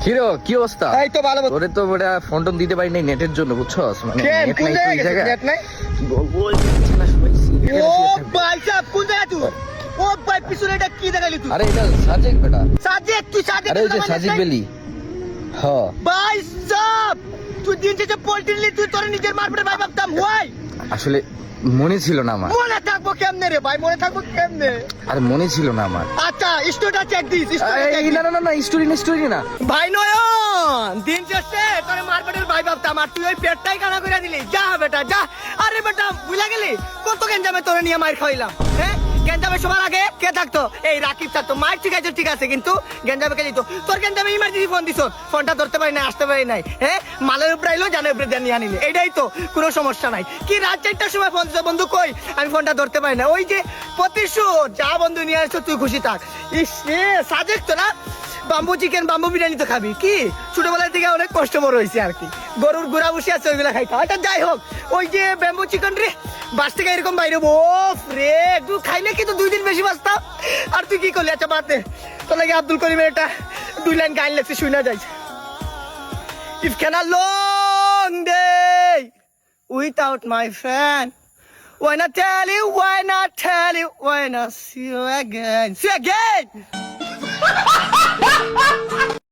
কিরো কি অবস্থা? এই তো ভালো। তোরে তো ওটা ফোন টোন দিতে পারি নাই নেটের জন্য, বুঝছস? মানে কেন নেট কোন নাই জায়গায় তুই গেছিস? জায়গা নেট নাই? কি বলবো, ওই দেখছি না সবাই serial ও শুয়ে থাকবে। ভাই সাহেব কোন জায়গায় তুই? ও ভাই পিছনে এটা কি দেখালি তুই? আরে এটা সাজেক বেটা। সাজেক তুই সাজেক। আরে ওই যে সাজিক বেলি। হ্যাঁ ভাই সাহেব তুই দিন শেষে পোল্ট্রি নিলি, তুই তোর নিজের মারপেটে ভাই ভাবতাম ওয়াই আসলে মনে ছিল না আমার। মনে থাকবো কেমনে রে ভাই, মনে থাকবো কেমনে? আরে মনে ছিল না আমার। আচ্ছা স্টোরিটা চেক দিস। এই না না না না স্টোরি না। ভাই নয়ন দিন শেষে তোর মারপেটের ভাই ভাবতাম, আর তুই ওই পেটটাই কানা করে দিলি। যা বেটা যা। আরে বেটা ভুলে গেলি কত গেঞ্জামে তোরে নিয়ে মার খাইলাম। হ্যাঁ গেঞ্জামে সবার আগে কে থাকতো? এই রাকিব থাকতো। মার ঠিক আছে কিন্তু গেঞ্জামে কে দিত? তোর গেঞ্জামে ইমার্জেন্সি ফোন দিছ, ফোনটা ধরতে পারি না, আসতে পারি নাই। হ্যাঁ মালের উপরে আইলো, জানের উপরে দিয়ে নিয়ে আনিলে, এইটাই তো, কোনো সমস্যা নাই। কি রাত 4টার সময় ফোন দিছ, বন্ধু কই? আমি ফোনটা ধরতে পারি না। ওই যে প্রতিশোধ, যা বন্ধু নিয়ে আসছো তুই খুশি থাক। ইস রে সাজেক তো না, বাম্বু চিকেন বাম্বু বিরিয়ানি তো খাবি কি? ছোটবেলার থেকে অনেক কষ্ট বড় হয়েছে আর কি, গরুর গোড়া বসে আছে ওইগুলা খাইতে। এটা যাই হোক, ওই যে ব্যাম্বু চিকেন রে বাস থেকে এরকম বাইরে ওফ রে, তুই খাইলে কিন্তু 2 দিন বেশি বাঁচতাম। আর তুই কি করলি? আচ্ছা বাদ দে, তোর লাগে আব্দুল করিমের এটা 2 লাইন গাইন লাগছে, শুই না যাই। If can a long day without my friend, why not tell you, why not see you again?